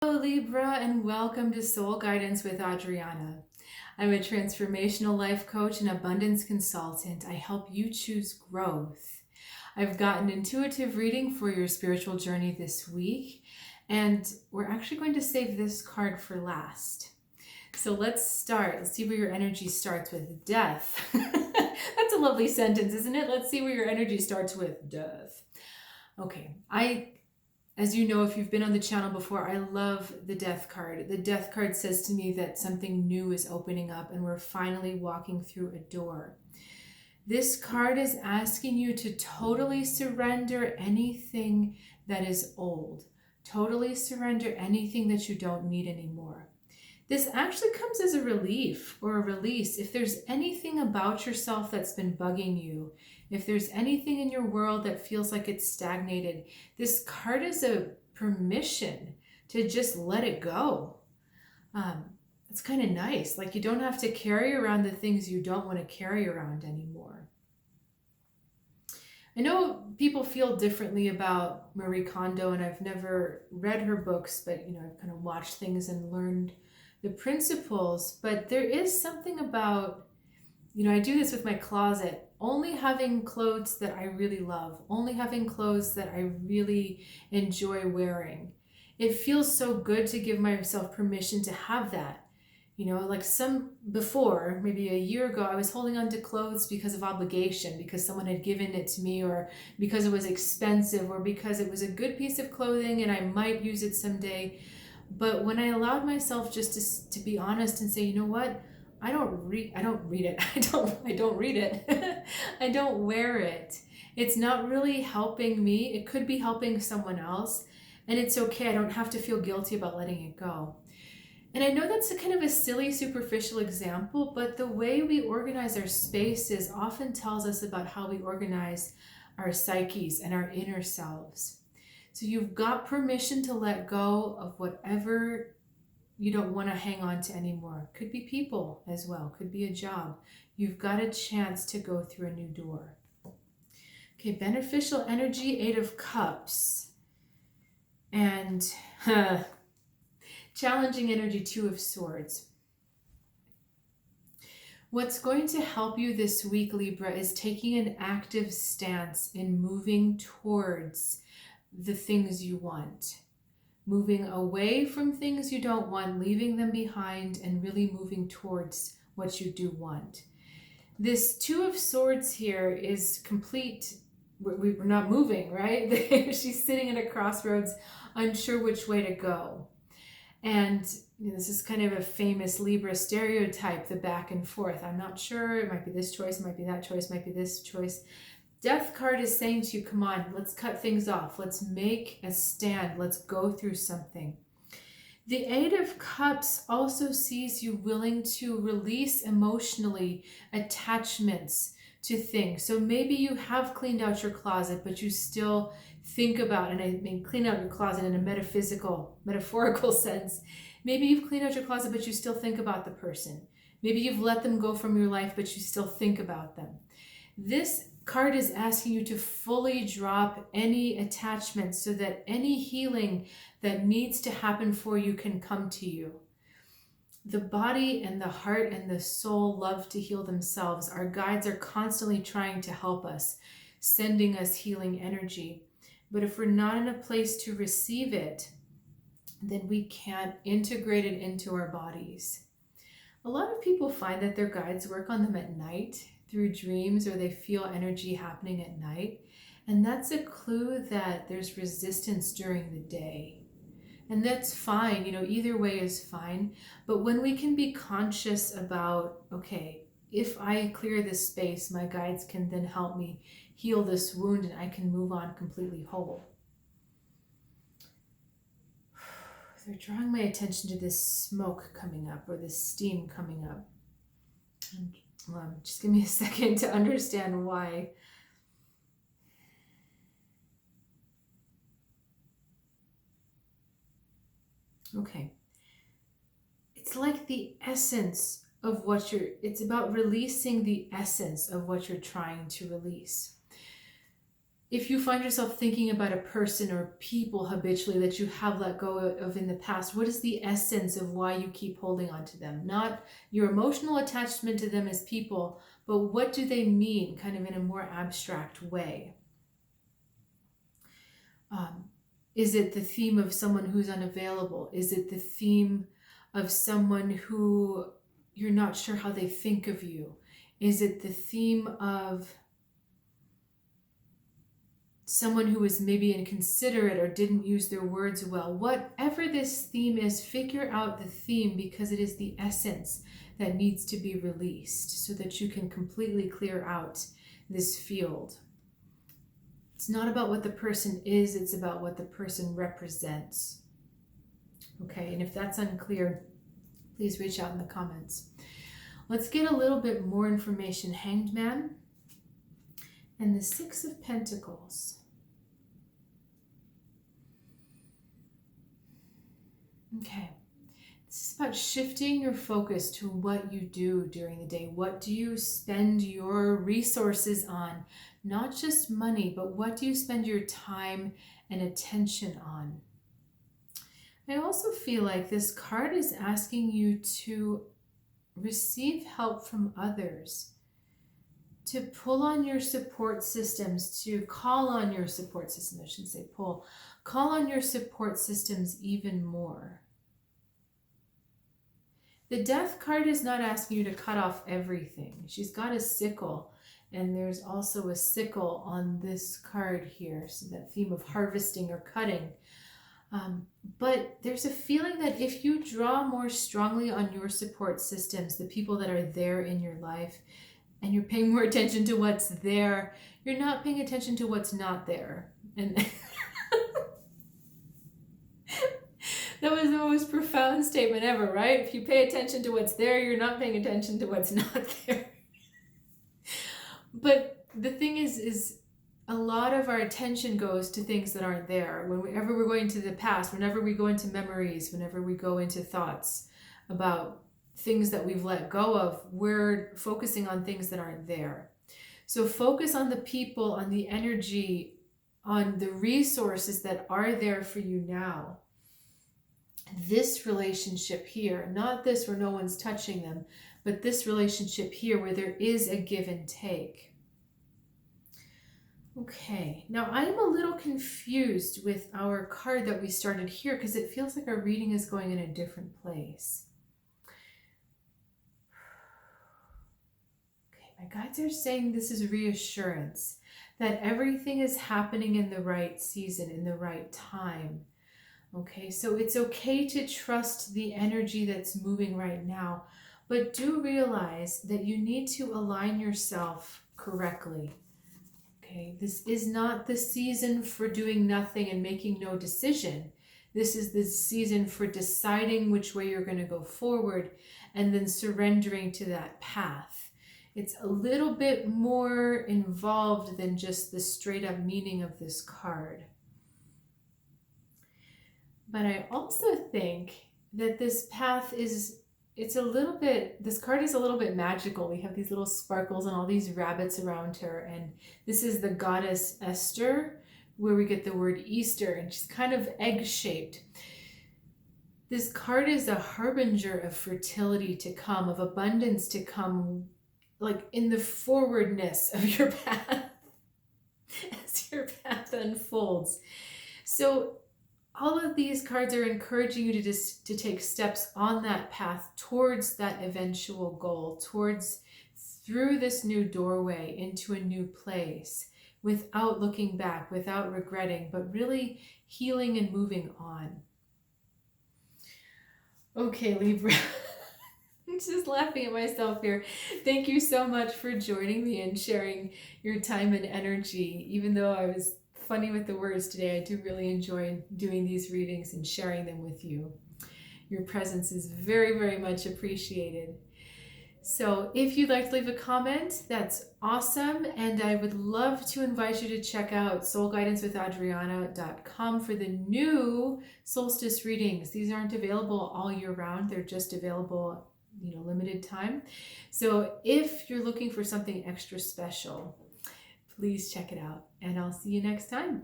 Hello Libra, and welcome to Soul Guidance with Adriana. I'm a transformational life coach and abundance consultant. I help you choose growth. I've got an intuitive reading for your spiritual journey this week, and we're actually going to save this card for last. So let's start. Let's see where your energy starts with. Death. That's a lovely sentence, isn't it? Let's see where your energy starts with. Death. Okay, as you know, if you've been on the channel before, I love the death card. The death card says to me that something new is opening up and we're finally walking through a door. This card is asking you to totally surrender anything that is old. Totally surrender anything that you don't need anymore. This actually comes as a relief or a release. If there's anything about yourself that's been bugging you, if there's anything in your world that feels like it's stagnated, this card is a permission to just let it go. It's kind of nice. Like you don't have to carry around the things you don't want to carry around anymore. I know people feel differently about Marie Kondo, and I've never read her books, but I've kind of watched things and learned the principles. But there is something about, I do this with my closet, only having clothes that I really love, only having clothes that I really enjoy wearing. It feels so good to give myself permission to have that. Like before, maybe a year ago, I was holding on to clothes because of obligation, because someone had given it to me, or because it was expensive, or because it was a good piece of clothing and I might use it someday. But when I allowed myself just to be honest and say, you know what? I don't read it. I don't read it. I don't wear it. It's not really helping me. It could be helping someone else. And it's okay. I don't have to feel guilty about letting it go. And I know that's a kind of a silly, superficial example, but the way we organize our spaces often tells us about how we organize our psyches and our inner selves. So you've got permission to let go of whatever you don't want to hang on to anymore. Could be people as well. Could be a job. You've got a chance to go through a new door. Okay, beneficial energy, 8 of Cups. And challenging energy, 2 of Swords. What's going to help you this week, Libra, is taking an active stance in moving towards the things you want. Moving away from things you don't want, leaving them behind, and really moving towards what you do want. This 2 of Swords here is complete. We're not moving, right? She's sitting at a crossroads, unsure which way to go. And this is kind of a famous Libra stereotype, the back and forth. I'm not sure. It might be this choice, it might be that choice, it might be this choice. Death card is saying to you, come on, let's cut things off. Let's make a stand. Let's go through something. The 8 of Cups also sees you willing to release emotionally attachments to things. So maybe you have cleaned out your closet, but you still think about, and I mean clean out your closet in a metaphorical sense. Maybe you've cleaned out your closet, but you still think about the person. Maybe you've let them go from your life, but you still think about them. This card is asking you to fully drop any attachments so that any healing that needs to happen for you can come to you. The body and the heart and the soul love to heal themselves. Our guides are constantly trying to help us, sending us healing energy. But if we're not in a place to receive it, then we can't integrate it into our bodies. A lot of people find that their guides work on them at night through dreams, or they feel energy happening at night. And that's a clue that there's resistance during the day. And that's fine, either way is fine. But when we can be conscious about, okay, if I clear this space, my guides can then help me heal this wound and I can move on completely whole. They're drawing my attention to this smoke coming up, or this steam coming up. And, just give me a second to understand why. Okay. It's like the essence of what it's about releasing the essence of what you're trying to release. if you find yourself thinking about a person or people habitually that you have let go of in the past, what is the essence of why you keep holding on to them? Not your emotional attachment to them as people, but what do they mean, kind of in a more abstract way? Is it the theme of someone who's unavailable? Is it the theme of someone who you're not sure how they think of you? Is it the theme of someone who was maybe inconsiderate or didn't use their words well? Whatever this theme is, figure out the theme, because it is the essence that needs to be released so that you can completely clear out this field. It's not about what the person is, it's about what the person represents. Okay, and if that's unclear, please reach out in the comments. Let's get a little bit more information. Hanged Man and the Six of Pentacles. Okay, this is about shifting your focus to what you do during the day. What do you spend your resources on? Not just money, but what do you spend your time and attention on? I also feel like this card is asking you to receive help from others, to pull on your support systems, to call on your support system. I shouldn't say pull. Call on your support systems even more. The Death card is not asking you to cut off everything. She's got a sickle, and there's also a sickle on this card here. So that theme of harvesting or cutting. But there's a feeling that if you draw more strongly on your support systems, the people that are there in your life, and you're paying more attention to what's there, you're not paying attention to what's not there. And that was the most profound statement ever, right? If you pay attention to what's there, you're not paying attention to what's not there. But the thing is a lot of our attention goes to things that aren't there. Whenever we're going to the past, whenever we go into memories, whenever we go into thoughts about things that we've let go of, we're focusing on things that aren't there. So focus on the people, on the energy, on the resources that are there for you now. This relationship here, not this where no one's touching them, but this relationship here where there is a give and take. Okay, now I'm a little confused with our card that we started here because it feels like our reading is going in a different place. Okay, my guides are saying this is reassurance, that everything is happening in the right season, in the right time. Okay, so it's okay to trust the energy that's moving right now, but do realize that you need to align yourself correctly. Okay, this is not the season for doing nothing and making no decision. This is the season for deciding which way you're going to go forward and then surrendering to that path. It's a little bit more involved than just the straight up meaning of this card. But I also think that this path is, this card is a little bit magical. We have these little sparkles and all these rabbits around her. And this is the goddess Esther, where we get the word Easter, and she's kind of egg-shaped. This card is a harbinger of fertility to come, of abundance to come, like in the forwardness of your path as your path unfolds. So all of these cards are encouraging you to take steps on that path towards that eventual goal, through this new doorway into a new place, without looking back, without regretting, but really healing and moving on. Okay, Libra. I'm just laughing at myself here. Thank you so much for joining me and sharing your time and energy. Even though I was funny with the words today, I do really enjoy doing these readings and sharing them with you. Your presence is very, very much appreciated. So if you'd like to leave a comment, that's awesome. And I would love to invite you to check out soulguidancewithadriana.com for the new solstice readings. These aren't available all year round. They're just available, limited time. So if you're looking for something extra special, please check it out. And I'll see you next time.